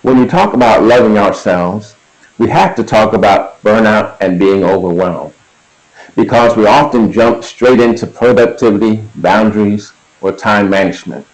When you talk about loving ourselves, we have to talk about burnout and being overwhelmed because we often jump straight into productivity, boundaries, or time management.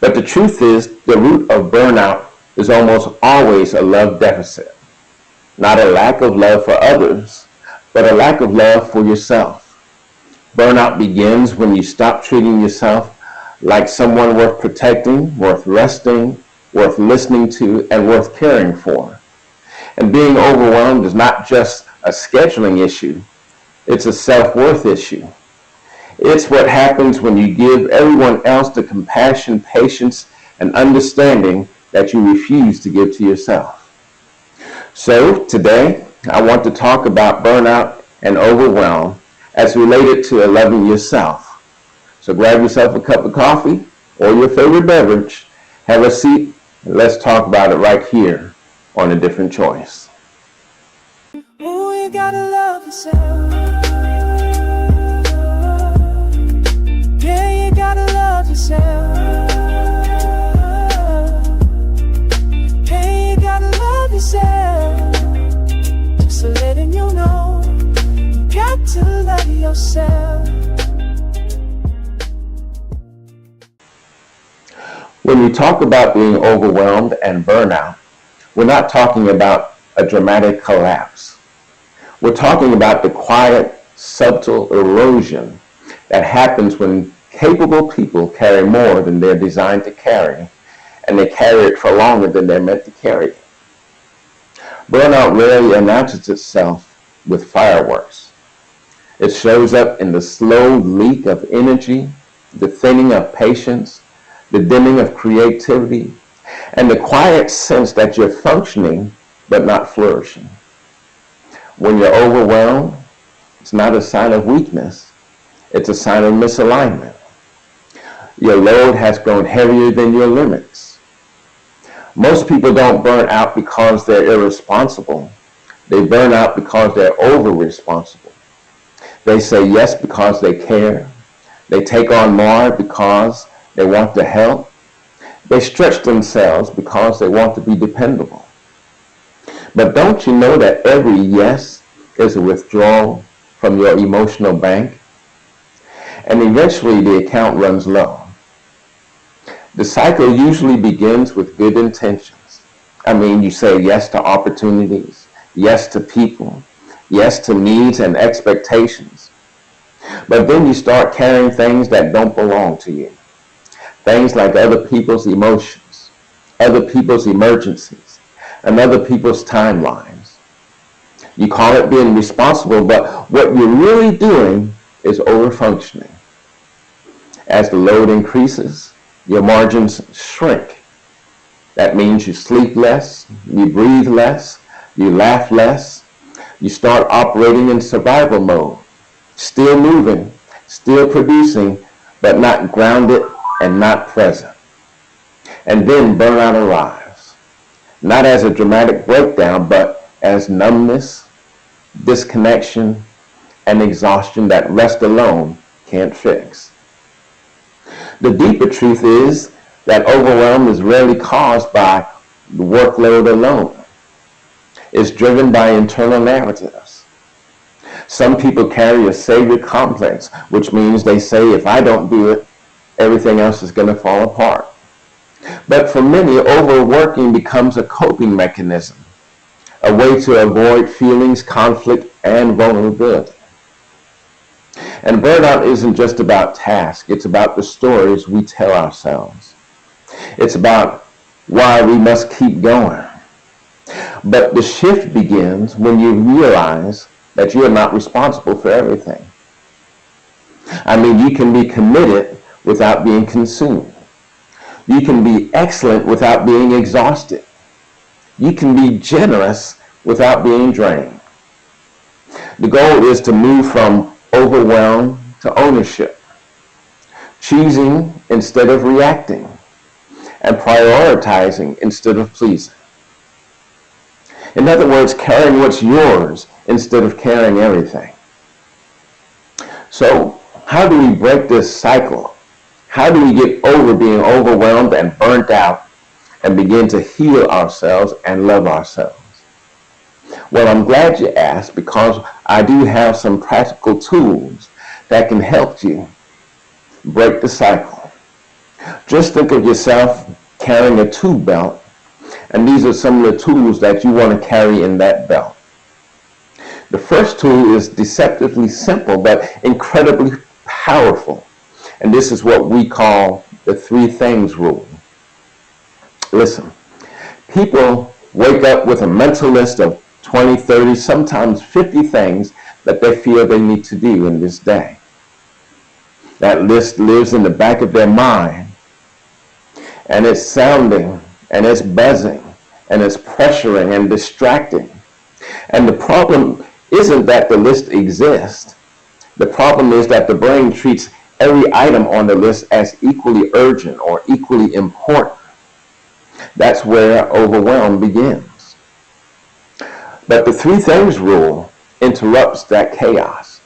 But the truth is, the root of burnout is almost always a love deficit, not a lack of love for others, but a lack of love for yourself. Burnout begins when you stop treating yourself like someone worth protecting, worth resting, worth listening to, and worth caring for. And being overwhelmed is not just a scheduling issue, it's a self-worth issue. It's what happens when you give everyone else the compassion, patience, and understanding that you refuse to give to yourself. So today, I want to talk about burnout and overwhelm as related to loving yourself. So grab yourself a cup of coffee or your favorite beverage, have a seat, and let's talk about it right here on A Different Choice. Oh, you gotta love yourself. Yeah, you gotta love yourself. Hey, you gotta love yourself. Just letting you know, you got to love yourself. When we talk about being overwhelmed and burnout, we're not talking about a dramatic collapse. We're talking about the quiet, subtle erosion that happens when capable people carry more than they're designed to carry, and they carry it for longer than they're meant to carry it. Burnout rarely announces itself with fireworks. It shows up in the slow leak of energy, the thinning of patience, the dimming of creativity, and the quiet sense that you're functioning but not flourishing. When you're overwhelmed, it's not a sign of weakness, it's a sign of misalignment. Your load has grown heavier than your limits. Most people don't burn out because they're irresponsible. They burn out because they're over-responsible. They say yes because they care. They take on more because they want to help. They stretch themselves because they want to be dependable. But don't you know that every yes is a withdrawal from your emotional bank? And eventually the account runs low. The cycle usually begins with good intentions. You say yes to opportunities, yes to people, yes to needs and expectations. But then you start carrying things that don't belong to you. Things like other people's emotions, other people's emergencies, and other people's timelines. You call it being responsible, but what you're really doing is overfunctioning. As the load increases, your margins shrink. That means you sleep less, you breathe less, you laugh less, you start operating in survival mode, still moving, still producing, but not grounded and not present. And then burnout arrives, not as a dramatic breakdown, but as numbness, disconnection, and exhaustion that rest alone can't fix. The deeper truth is that overwhelm is rarely caused by the workload alone. It's driven by internal narratives. Some people carry a savior complex, which means they say, if I don't do it, everything else is going to fall apart. But for many, overworking becomes a coping mechanism, a way to avoid feelings, conflict, and vulnerability. And burnout isn't just about tasks, it's about the stories we tell ourselves. It's about why we must keep going. But the shift begins when you realize that you are not responsible for everything. You can be committed without being consumed. You can be excellent without being exhausted. You can be generous without being drained. The goal is to move from overwhelm to ownership, choosing instead of reacting, and prioritizing instead of pleasing. In other words, carrying what's yours instead of carrying everything. So, how do we break this cycle? How do we get over being overwhelmed and burnt out? and begin to heal ourselves and love ourselves? Well, I'm glad you asked, because I do have some practical tools that can help you break the cycle. Just think of yourself carrying a tool belt, and these are some of the tools that you want to carry in that belt. The first tool is deceptively simple but incredibly powerful, and this is what we call the 3 things rule. Listen, people wake up with a mental list of 20, 30, sometimes 50 things that they feel they need to do in this day. That list lives in the back of their mind, and it's sounding, and it's buzzing, and it's pressuring and distracting. And the problem isn't that the list exists. The problem is that the brain treats every item on the list as equally urgent or equally important. That's where overwhelm begins. But the 3 things rule interrupts that chaos.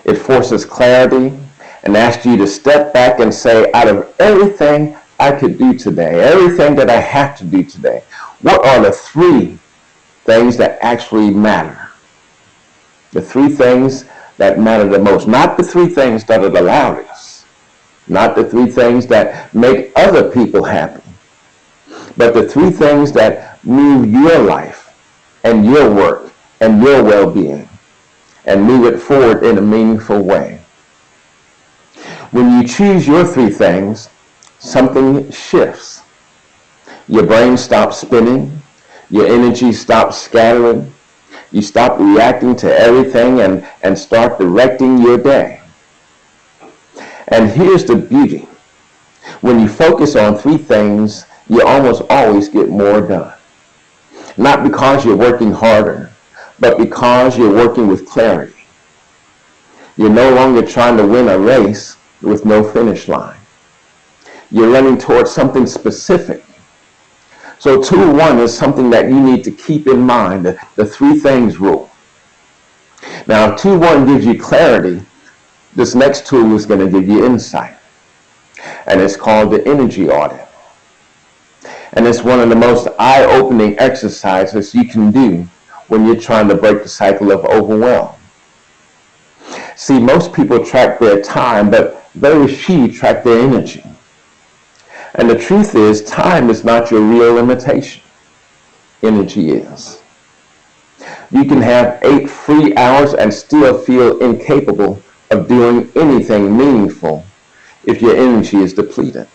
It forces clarity and asks you to step back and say, out of everything I could do today, everything that I have to do today, what are the 3 things that actually matter? The 3 things that matter the most. Not the 3 things that are the loudest. Not the 3 things that make other people happy. But the 3 things that move your life and your work and your well-being and move it forward in a meaningful way. When you choose your 3 things, something shifts. Your brain stops spinning. Your energy stops scattering. You stop reacting to everything and start directing your day. And here's the beauty. When you focus on 3 things, you almost always get more done. Not because you're working harder, but because you're working with clarity. You're no longer trying to win a race with no finish line. You're running towards something specific. So tool 1 is something that you need to keep in mind, the 3 things rule. Now, if tool 1 gives you clarity, this next tool is going to give you insight. And it's called the energy audit. And it's one of the most eye-opening exercises you can do when you're trying to break the cycle of overwhelm. See, most people track their time, but very few track their energy. And the truth is, time is not your real limitation. Energy is. You can have 8 free hours and still feel incapable of doing anything meaningful if your energy is depleted.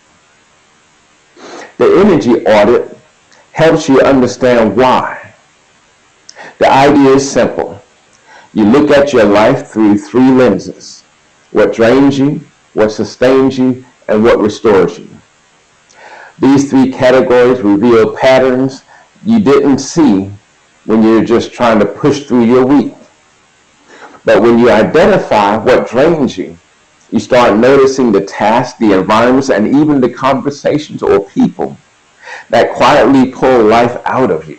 The energy audit helps you understand why. The idea is simple. You look at your life through 3 lenses: what drains you, what sustains you, and what restores you. These 3 categories reveal patterns you didn't see when you're just trying to push through your week. But when you identify what drains you, you start noticing the tasks, the environments, and even the conversations or people that quietly pull life out of you.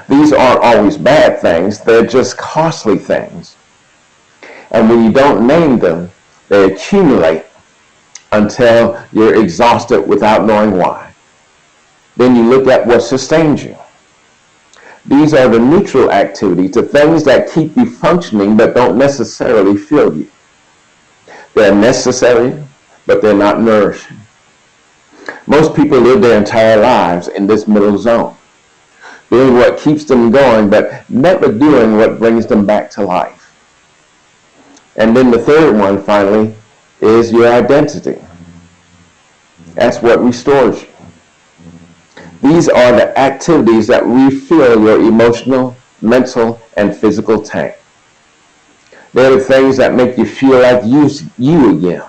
These aren't always bad things, they're just costly things. And when you don't name them, they accumulate until you're exhausted without knowing why. Then you look at what sustains you. These are the neutral activities, the things that keep you functioning but don't necessarily fill you. They're necessary, but they're not nourishing. Most people live their entire lives in this middle zone, doing what keeps them going, but never doing what brings them back to life. And then the third one, finally, is your identity. That's what restores you. These are the activities that refill your emotional, mental, and physical tank. They're the things that make you feel like you again.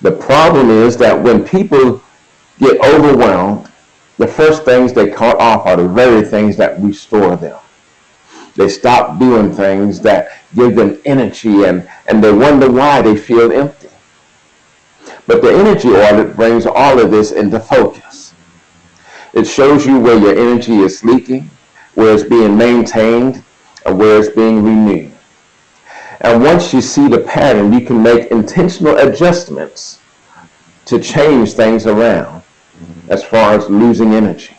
The problem is that when people get overwhelmed, the first things they cut off are the very things that restore them. They stop doing things that give them energy, and they wonder why they feel empty. But the energy audit brings all of this into focus. It shows you where your energy is leaking, where it's being maintained, and where it's being renewed. And once you see the pattern, you can make intentional adjustments to change things around. as far as losing energy.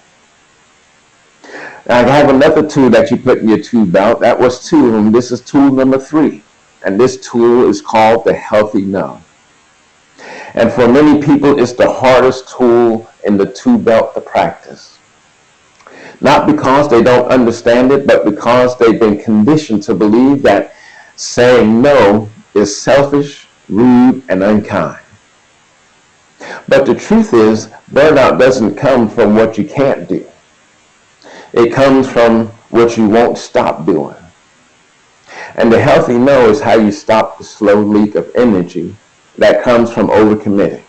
Now, I have another tool that you put in your tool belt. That was two, and this is tool number 3. And this tool is called the healthy no. And for many people, it's the hardest tool in the tool belt to practice. Not because they don't understand it, but because they've been conditioned to believe that saying no is selfish, rude, and unkind. But the truth is, burnout doesn't come from what you can't do. It comes from what you won't stop doing. And the healthy no is how you stop the slow leak of energy that comes from overcommitting.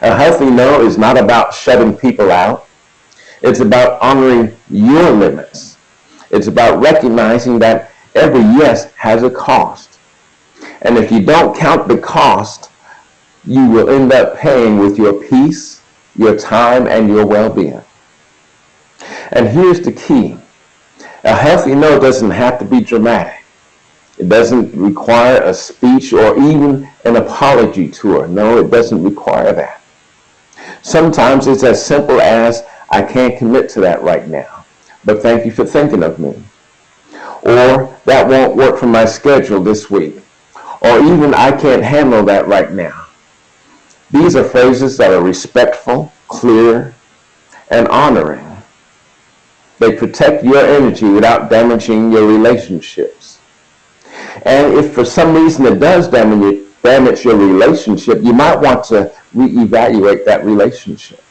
A healthy no is not about shutting people out. It's about honoring your limits. It's about recognizing that every yes has a cost. And if you don't count the cost, you will end up paying with your peace, your time, and your well-being. And here's the key. A healthy no doesn't have to be dramatic. It doesn't require a speech or even an apology tour. No, it doesn't require that. Sometimes it's as simple as, I can't commit to that right now, but thank you for thinking of me. Or, that won't work for my schedule this week. Or even, I can't handle that right now. These are phrases that are respectful, clear, and honoring. They protect your energy without damaging your relationships. And if for some reason it does damage your relationship, you might want to reevaluate that relationship.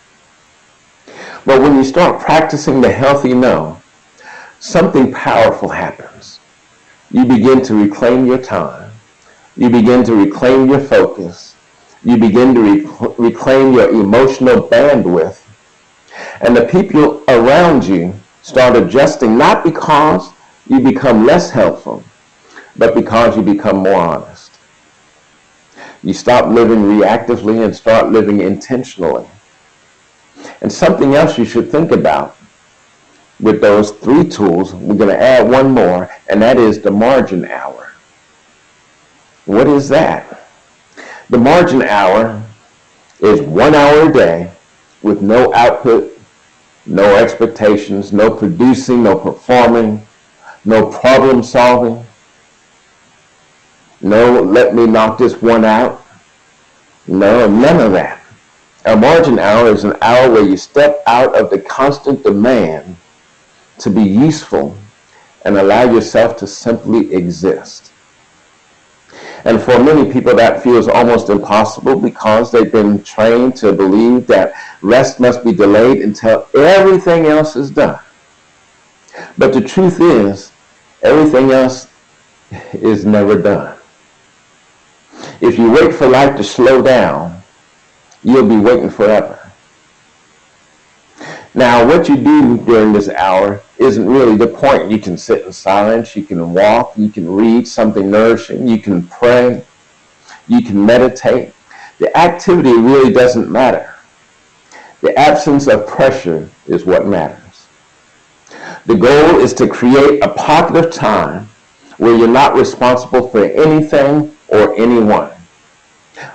But when you start practicing the healthy no, something powerful happens. You begin to reclaim your time. You begin to reclaim your focus. You begin to reclaim your emotional bandwidth. And the people around you start adjusting, not because you become less helpful, but because you become more honest. You stop living reactively and start living intentionally. And something else you should think about with those 3 tools, we're going to add one more, and that is the margin hour. What is that? The margin hour is 1 hour a day with no output, no expectations, no producing, no performing, no problem solving, no let me knock this one out. No, none of that. A margin hour is an hour where you step out of the constant demand to be useful and allow yourself to simply exist. And for many people that feels almost impossible because they've been trained to believe that rest must be delayed until everything else is done. But the truth is, everything else is never done. If you wait for life to slow down, you'll be waiting forever. Now, what you do during this hour isn't really the point. You can sit in silence, you can walk, you can read something nourishing, you can pray, you can meditate. The activity really doesn't matter. The absence of pressure is what matters. The goal is to create a pocket of time where you're not responsible for anything or anyone.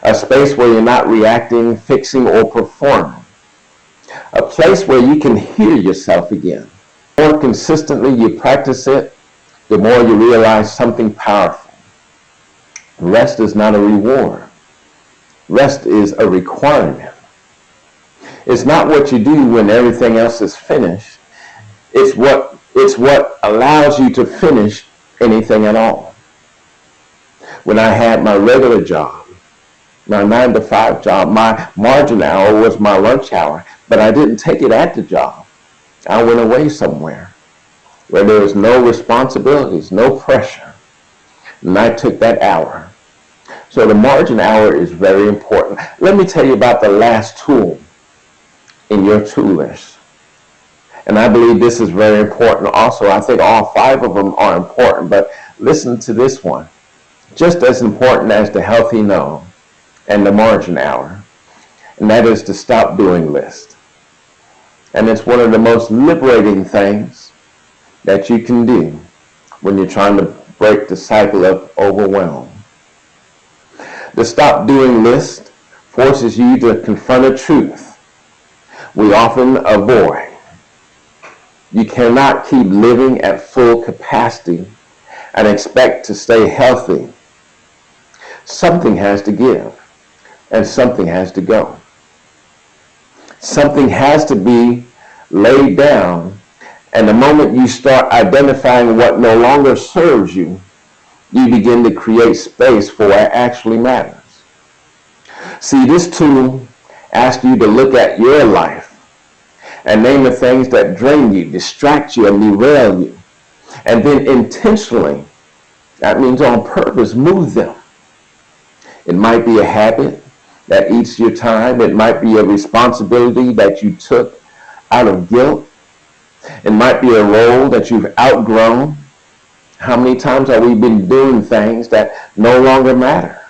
A space where you're not reacting, fixing, or performing. A place where you can hear yourself again. The more consistently you practice it, the more you realize something powerful. Rest is not a reward. Rest is a requirement. It's not what you do when everything else is finished. It's what allows you to finish anything at all. When I had my regular job, my 9-to-5 job, my margin hour was my lunch hour, but I didn't take it at the job. I went away somewhere where there was no responsibilities, no pressure, and I took that hour. So the margin hour is very important. Let me tell you about the last tool in your tool list. And I believe this is very important also. I think all 5 of them are important, but listen to this one. Just as important as the healthy no and the margin hour, and that is to stop doing list. And it's one of the most liberating things that you can do when you're trying to break the cycle of overwhelm. The stop doing list forces you to confront a truth we often avoid. You cannot keep living at full capacity and expect to stay healthy. Something has to give, and something has to go. Something has to be laid down, and the moment you start identifying what no longer serves you, you begin to create space for what actually matters. See, this tool asks you to look at your life and name the things that drain you, distract you, and derail you. And then intentionally, that means on purpose, move them. It might be a habit that eats your time. It might be a responsibility that you took out of guilt. It might be a role that you've outgrown. How many times have we been doing things that no longer matter?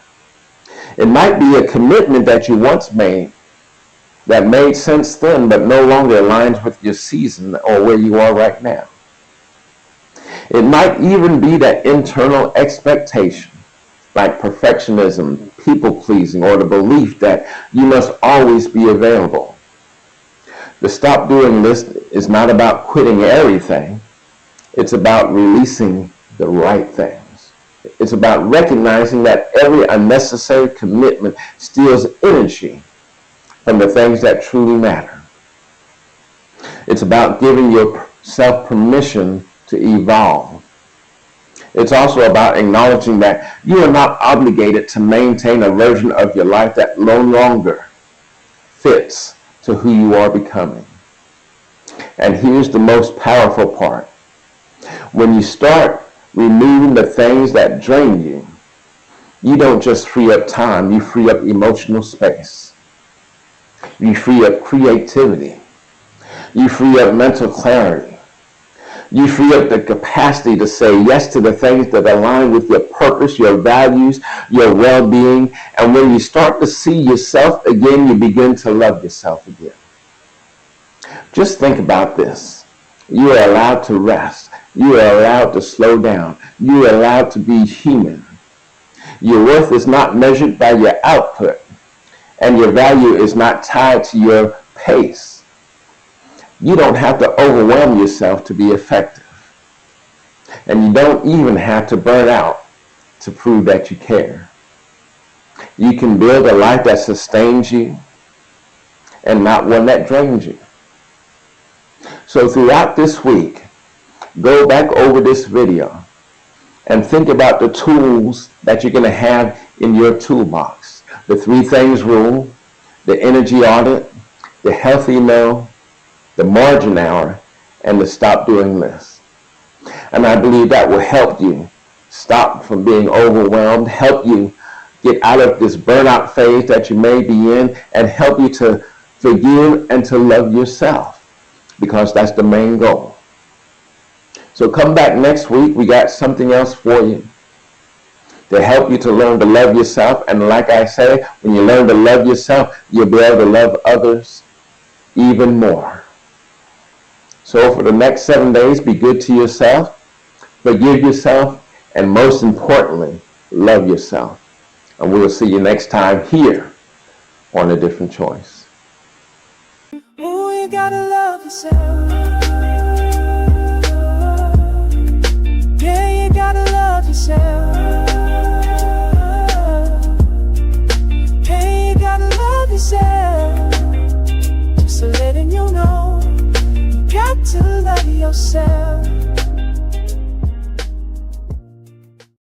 It might be a commitment that you once made that made sense then but no longer aligns with your season or where you are right now. It might even be that internal expectation, like perfectionism, people-pleasing, or the belief that you must always be available. The stop doing list is not about quitting everything. It's about releasing the right things. It's about recognizing that every unnecessary commitment steals energy from the things that truly matter. It's about giving yourself permission to evolve. It's also about acknowledging that you are not obligated to maintain a version of your life that no longer fits to who you are becoming. And here's the most powerful part. When you start removing the things that drain you, you don't just free up time, you free up emotional space. You free up creativity. You free up mental clarity. You free up the capacity to say yes to the things that align with your purpose, your values, your well-being. And when you start to see yourself again, you begin to love yourself again. Just think about this. You are allowed to rest. You are allowed to slow down. You are allowed to be human. Your worth is not measured by your output, and your value is not tied to your pace. You don't have to overwhelm yourself to be effective. And you don't even have to burn out to prove that you care. You can build a life that sustains you and not one that drains you. So throughout this week, go back over this video and think about the tools that you're going to have in your toolbox. The 3 things rule, the energy audit, the healthy no, the margin hour, and the stop doing list. And I believe that will help you stop from being overwhelmed, help you get out of this burnout phase that you may be in, and help you to forgive and to love yourself, because that's the main goal. So come back next week. We got something else for you to help you to learn to love yourself. And like I say, when you learn to love yourself, you'll be able to love others even more. So for the next 7 days, be good to yourself, forgive yourself, and most importantly, love yourself. And we'll see you next time here on A Different Choice. Ooh, you gotta love yourself. Yeah, you gotta love yourself. Hey, you gotta love yourself. Just letting you know, you got to love yourself.